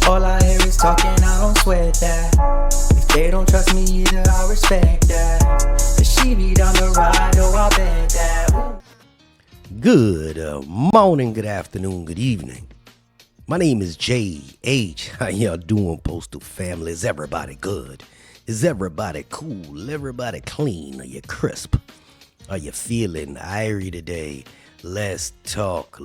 All I hear is talking, I don't sweat that. If they don't trust me either, I respect that. If she be down the ride, oh, I'll bet that. Good morning, good afternoon, good evening. My name is JayH. How y'all doing, Postal family? Is everybody good? Is everybody cool? Everybody clean? Are you crisp? Are you feeling irie today? Let's talk.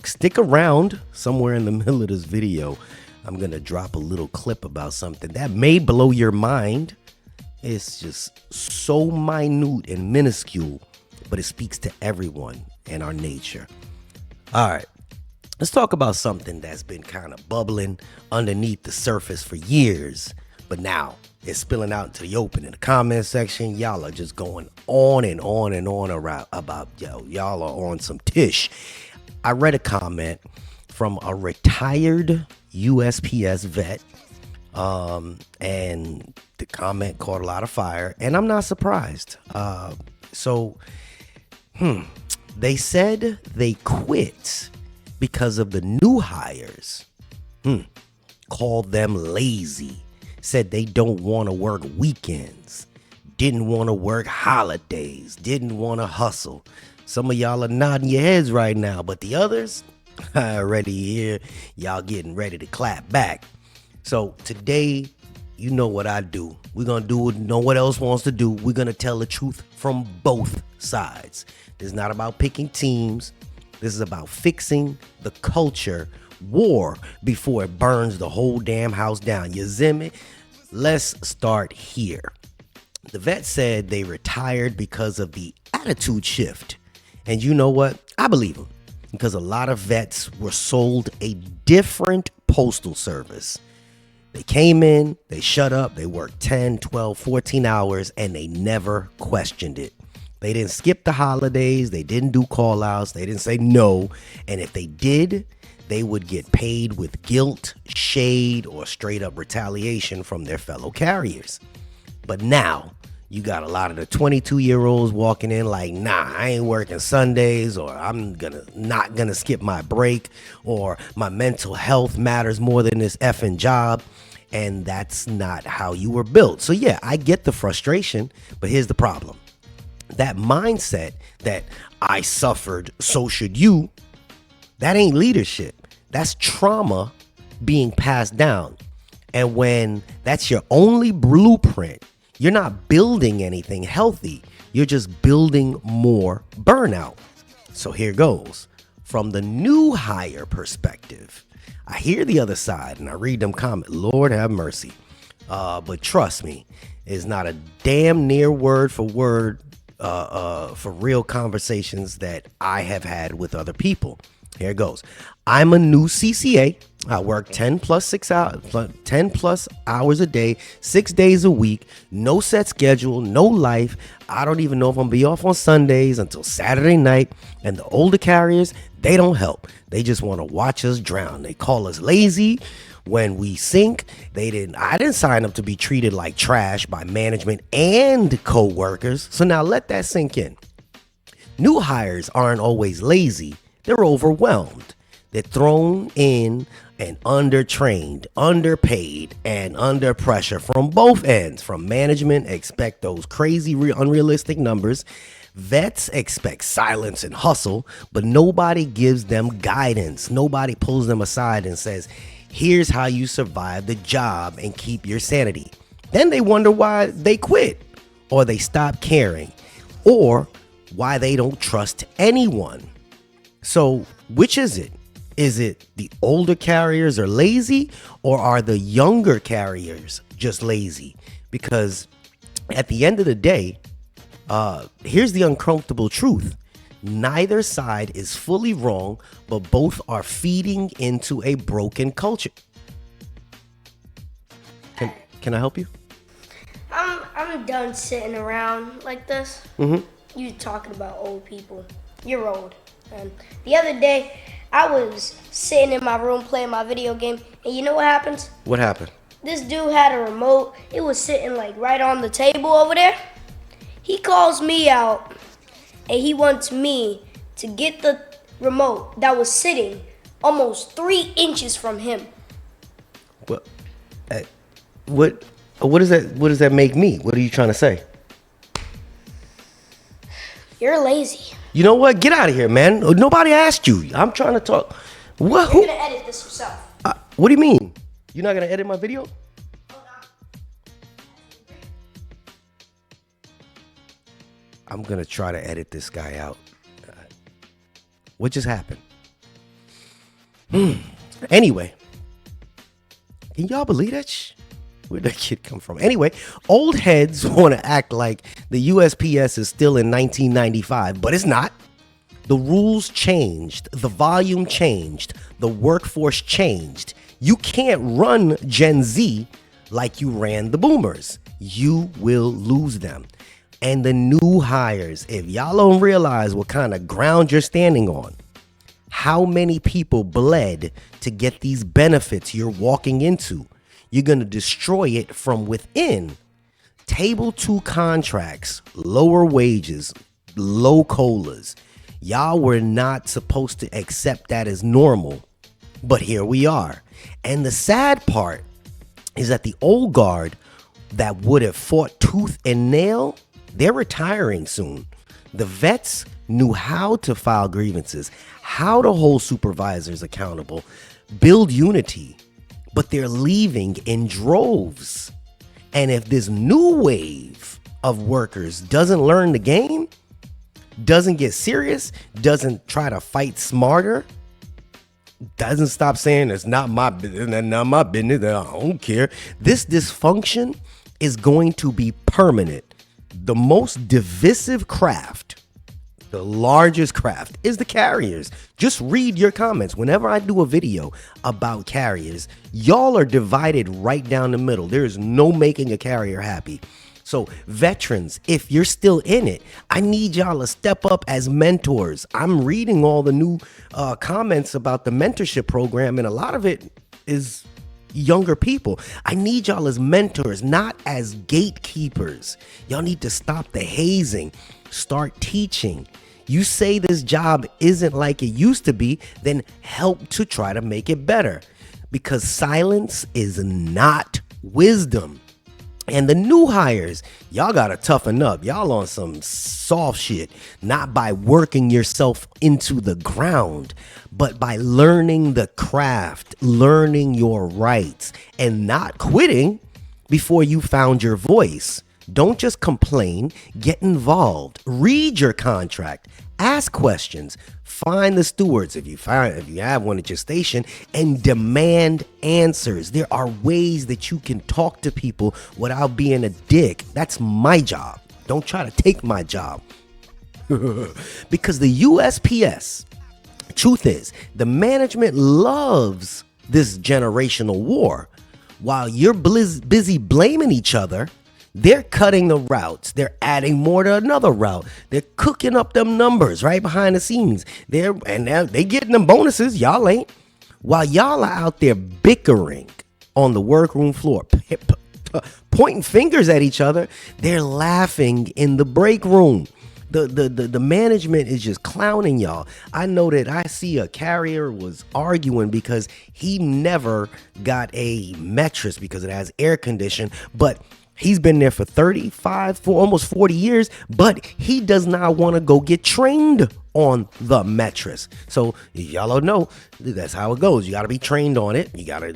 Stick around. Somewhere in the middle of this video, I'm going to drop a little clip about something that may blow your mind. It's just so minute and minuscule, but it speaks to everyone and our nature. All right, let's talk about something that's been kind of bubbling underneath the surface for years, but now it's spilling out into the open. In the comment section, y'all are just going on and on and on about y'all are on some tish. I read a comment from a retired USPS vet, and the comment caught a lot of fire, and I'm not surprised. They said they quit because of the new hires. Called them lazy. Said they don't want to work weekends. Didn't want to work holidays. Didn't want to hustle. Some of y'all are nodding your heads right now, but the others, I already hear y'all getting ready to clap back. So today, you know what I do. We're going to do what no one else wants to do. We're going to tell the truth from both sides. This is not about picking teams. This is about fixing the culture war before it burns the whole damn house down. You zim it? Let's start here. The vet said they retired because of the attitude shift. And you know what? I believe them, because a lot of vets were sold a different postal service. They came in, they shut up, they worked 10, 12, 14 hours, and they never questioned it. They didn't skip the holidays, they didn't do call outs, they didn't say no, and if they did, they would get paid with guilt, shade, or straight up retaliation from their fellow carriers. But now, you got a lot of the 22-year-olds walking in like, nah, I ain't working Sundays, or I'm not gonna skip my break, or my mental health matters more than this effing job. And that's not how you were built. So yeah, I get the frustration, but here's the problem. That mindset that I suffered, so should you, that ain't leadership. That's trauma being passed down. And when that's your only blueprint, you're not building anything healthy. You're just building more burnout. So here goes. From the new hire perspective, I hear the other side and I read them comment. Lord have mercy. But trust me, it's not a damn near word for word for real conversations that I have had with other people. Here it goes. I'm a new CCA. I work 10 plus hours a day, 6 days a week, no set schedule, no life. I don't even know if I'm gonna be off on Sundays until Saturday night. And the older carriers, they don't help. They just want to watch us drown. They call us lazy when we sink. I didn't sign up to be treated like trash by management and co-workers. So now let that sink in. New hires aren't always lazy. They're overwhelmed. They're thrown in and undertrained, underpaid, and under pressure from both ends. From management, expect those crazy, unrealistic numbers. Vets expect silence and hustle, but nobody gives them guidance. Nobody pulls them aside and says, here's how you survive the job and keep your sanity. Then they wonder why they quit, or they stop caring, or why they don't trust anyone. So which is it? Is it the older carriers are lazy, or are the younger carriers just lazy? Because at the end of the day, here's the uncomfortable truth. Neither side is fully wrong, but both are feeding into a broken culture. Can I help you? I'm done sitting around like this. You talking about old people. You're old. And the other day, I was sitting in my room playing my video game, and you know what happened? What happened? This dude had a remote. It was sitting like right on the table over there. He calls me out, and he wants me to get the remote that was sitting almost 3 inches from him. What does that make me? What are you trying to say? You're lazy. You know what? Get out of here, man. Nobody asked you. I'm trying to talk. What? You're gonna edit this yourself. What do you mean? You're not gonna edit my video? I'm gonna try to edit this guy out. What just happened? Anyway, can y'all believe that? Where'd that kid come from? Anyway, old heads want to act like the USPS is still in 1995, but it's not. The rules changed, the volume changed, the workforce changed. You can't run Gen Z like you ran the boomers. You will lose them. And the new hires, if y'all don't realize what kind of ground you're standing on, how many people bled to get these benefits you're walking into, you're going to destroy it from within. Table 2 contracts, lower wages, low colas. Y'all were not supposed to accept that as normal, but here we are. And the sad part is that the old guard that would have fought tooth and nail, they're retiring soon. The vets knew how to file grievances, how to hold supervisors accountable, build unity, but they're leaving in droves. And if this new wave of workers doesn't learn the game, doesn't get serious, doesn't try to fight smarter, doesn't stop saying it's not my business, not my business, I don't care, this dysfunction is going to be permanent. The most divisive craft, the largest craft, is the carriers. Just read your comments. Whenever I do a video about carriers, y'all are divided right down the middle. There is no making a carrier happy. So veterans, if you're still in it, I need y'all to step up as mentors. I'm reading all the new comments about the mentorship program, and a lot of it is younger people. I need y'all as mentors, not as gatekeepers. Y'all need to stop the hazing, start teaching. You say this job isn't like it used to be, then help to try to make it better, because silence is not wisdom. And the new hires, y'all gotta toughen up. Y'all on some soft shit, not by working yourself into the ground, but by learning the craft, learning your rights, and not quitting before you found your voice. Don't just complain, get involved, read your contract, ask questions, find the stewards if you have one at your station, and demand answers. There are ways that you can talk to people without being a dick. That's my job. Don't try to take my job. Because the USPS, truth is, the management loves this generational war. While you're busy blaming each other, they're cutting the routes. They're adding more to another route. They're cooking up them numbers right behind the scenes. They getting them bonuses. Y'all ain't. While y'all are out there bickering on the workroom floor, pointing fingers at each other, they're laughing in the break room. The management is just clowning y'all. I know that I see a carrier was arguing because he never got a mattress because it has air condition, but he's been there for 35, for almost 40 years, but he does not want to go get trained on the mattress. So y'all don't know, that's how it goes. You got to be trained on it. You got to,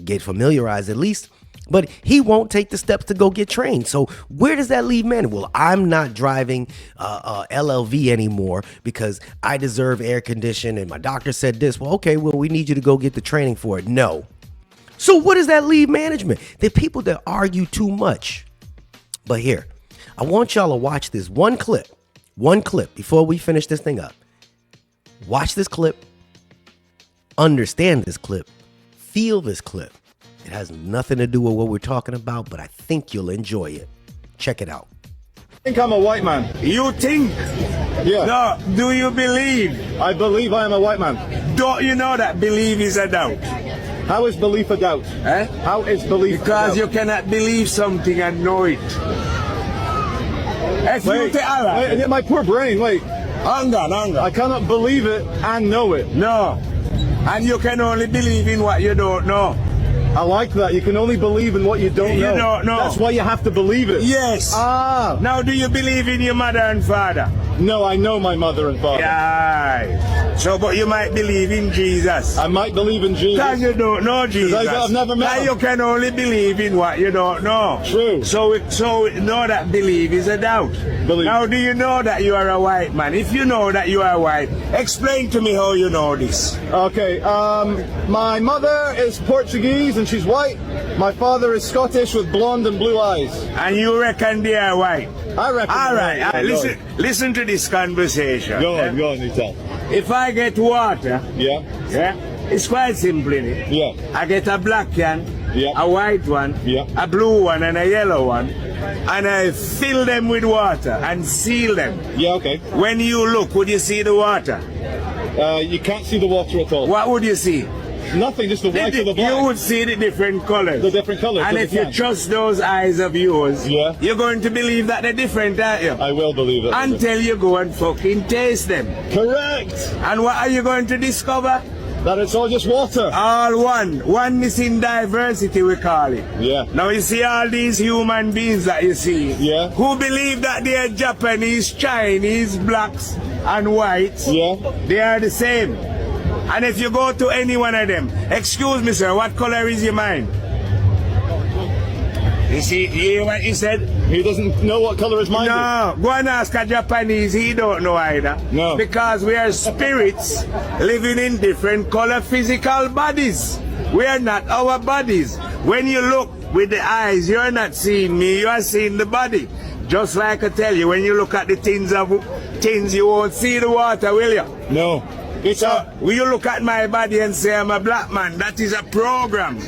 get familiarized at least. But he won't take the steps to go get trained. So where does that leave man? Well, I'm not driving LLV anymore because I deserve air condition and my doctor said this. Well, okay, well, we need you to go get the training for it. No. So what does that leave management? They're people that argue too much. But here, I want y'all to watch this one clip before we finish this thing up. Watch this clip, understand this clip, feel this clip. It has nothing to do with what we're talking about, but I think you'll enjoy it. Check it out. I think I'm a white man. You think? Yeah. No, do you believe? I believe I am a white man. Don't you know that belief is a doubt? How is belief a doubt? Eh? How is belief Because a you doubt? cannot believe something and know it. If you Wait, tell Allah, my poor brain, wait. hunger. I cannot believe it and know it. No. And you can only believe in what you don't know. I like that. You can only believe in what you don't know. You don't know. That's why you have to believe it. Yes. Ah. Now, do you believe in your mother and father? No, I know my mother and father. Yeah. So, but you might believe in Jesus. I might believe in Jesus. Because you don't know Jesus. I've never met Now him. you can only believe in what you don't know. True. So know that belief is a doubt. Believe. Now, do you know that you are a white man? If you know that you are white, explain to me how you know this. Okay, my mother is Portuguese and she's white. My father is Scottish with blonde and blue eyes. And you reckon they are white? I reckon. All right. Yeah, Listen to this conversation. Go on, you tell. If I get water, Yeah, it's quite simple, innit? yeah, I get a black can, Yeah. a white one, Yeah. a blue one, and a yellow one, and I fill them with water and seal them. yeah, okay. When you look, would you see the water? You can't see the water at all. What would you see? Nothing, just the white or the black. You would see the different colors. The different colours And of if the you can. trust those eyes of yours, Yeah. you're going to believe that they're different, aren't you? I will believe it. Until you go and fucking taste them. Correct. And what are you going to discover? That it's all just water. All one. Oneness in diversity, we call it. Yeah. Now you see all these human beings that you see, Yeah. who believe that they are Japanese, Chinese, blacks, and whites. Yeah. They are the same. And if you go to any one of them, excuse me, sir, what color is your mind? You see, you hear what he said? He doesn't know what color his mind is. No, go and ask a Japanese, he don't know either. No. Because we are spirits living in different color physical bodies. We are not our bodies. When you look with the eyes, you're not seeing me, you are seeing the body. Just like I tell you, when you look at the tins, you won't see the water, will you? No. It's So, will you look at my body and say I'm a black man? That is a program.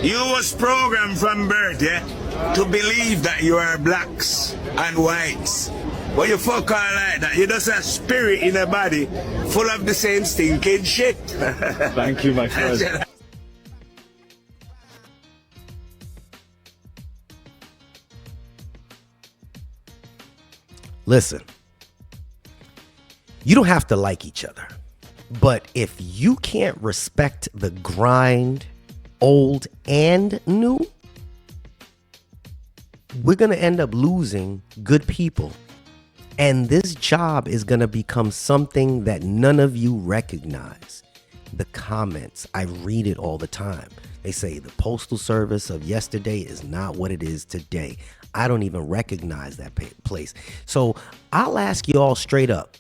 You was programmed from birth, yeah, to believe that you are blacks and whites. But you fuck all like that. You're just a spirit in a body full of the same stinking shit. Thank you, my friend. Listen, you don't have to like each other, but if you can't respect the grind, old and new, we're going to end up losing good people. And this job is going to become something that none of you recognize. The comments, I read it all the time. They say the postal service of yesterday is not what it is today. I don't even recognize that place. So I'll ask you all straight up.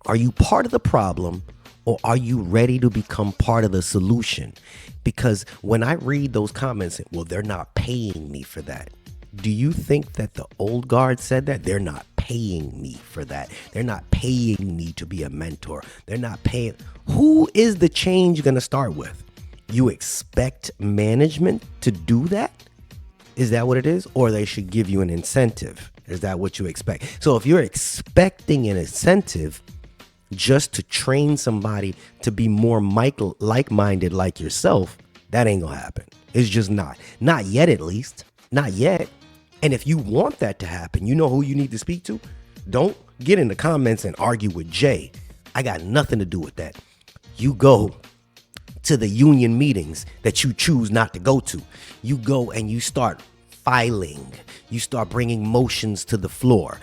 Are you part of the problem or are you ready to become part of the solution? Because when I read those comments, well, they're not paying me for that. Do you think that the old guard said that? They're not paying me for that. They're not paying me to be a mentor. They're not paying. Who is the change going to start with? You expect management to do that? Is that what it is? Or they should give you an incentive. Is that what you expect? So if you're expecting an incentive just to train somebody to be more like-minded like yourself, that ain't gonna happen. It's just not. Not yet, at least. Not yet. And if you want that to happen, you know who you need to speak to? Don't get in the comments and argue with Jay. I got nothing to do with that. You go to the union meetings that you choose not to go to. You go and you start filing. You start bringing motions to the floor.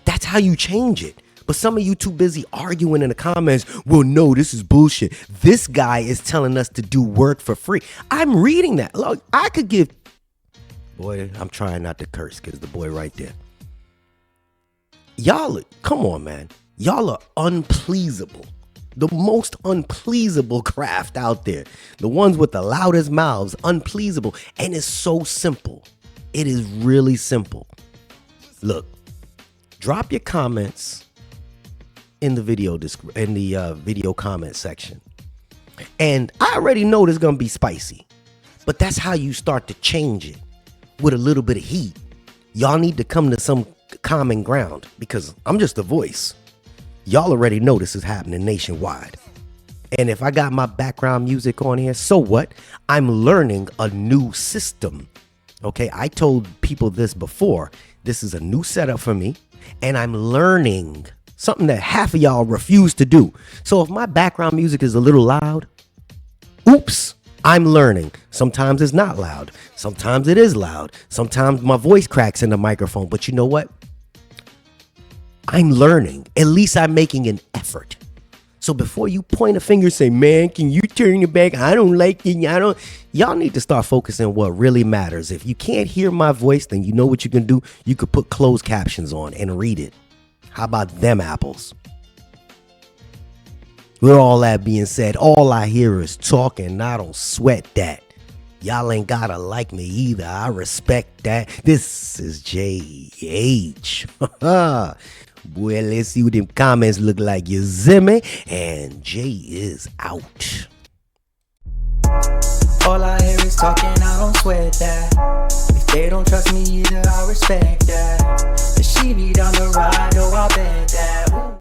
That's how you change it. But some of you too busy arguing in the comments. Well, no, this is bullshit. This guy is telling us to do work for free. I'm reading that. Look, I could give... Boy, I'm trying not to curse because the boy right there. Y'all, come on, man. Y'all are unpleasable. The most unpleasable craft out there. The ones with the loudest mouths, unpleasable. And it's so simple. It is really simple. Look, drop your comments in the video video comment section. And I already know this is going to be spicy. But that's how you start to change it. With a little bit of heat. Y'all need to come to some common ground because I'm just a voice. Y'all already know this is happening nationwide. And if I got my background music on here, so what? I'm learning a new system. Okay, I told people this before. This is a new setup for me. And I'm learning something that half of y'all refuse to do. So if my background music is a little loud, oops, I'm learning. Sometimes it's not loud. Sometimes it is loud. Sometimes my voice cracks in the microphone. But you know what? I'm learning. At least I'm making an effort. So before you point a finger and say, man, can you turn it back? I don't like it. Y'all need to start focusing on what really matters. If you can't hear my voice, then you know what you can do. You could put closed captions on and read it. How about them apples? With all that being said, all I hear is talking. I don't sweat that. Y'all ain't gotta like me either. I respect that. This is JayH. Boy, let's see what them comments look like. You zimmy, and Jay is out. All I hear is talking, I don't sweat that. If they don't trust me either, I respect that. If she be down the ride, oh, I bet that. Ooh.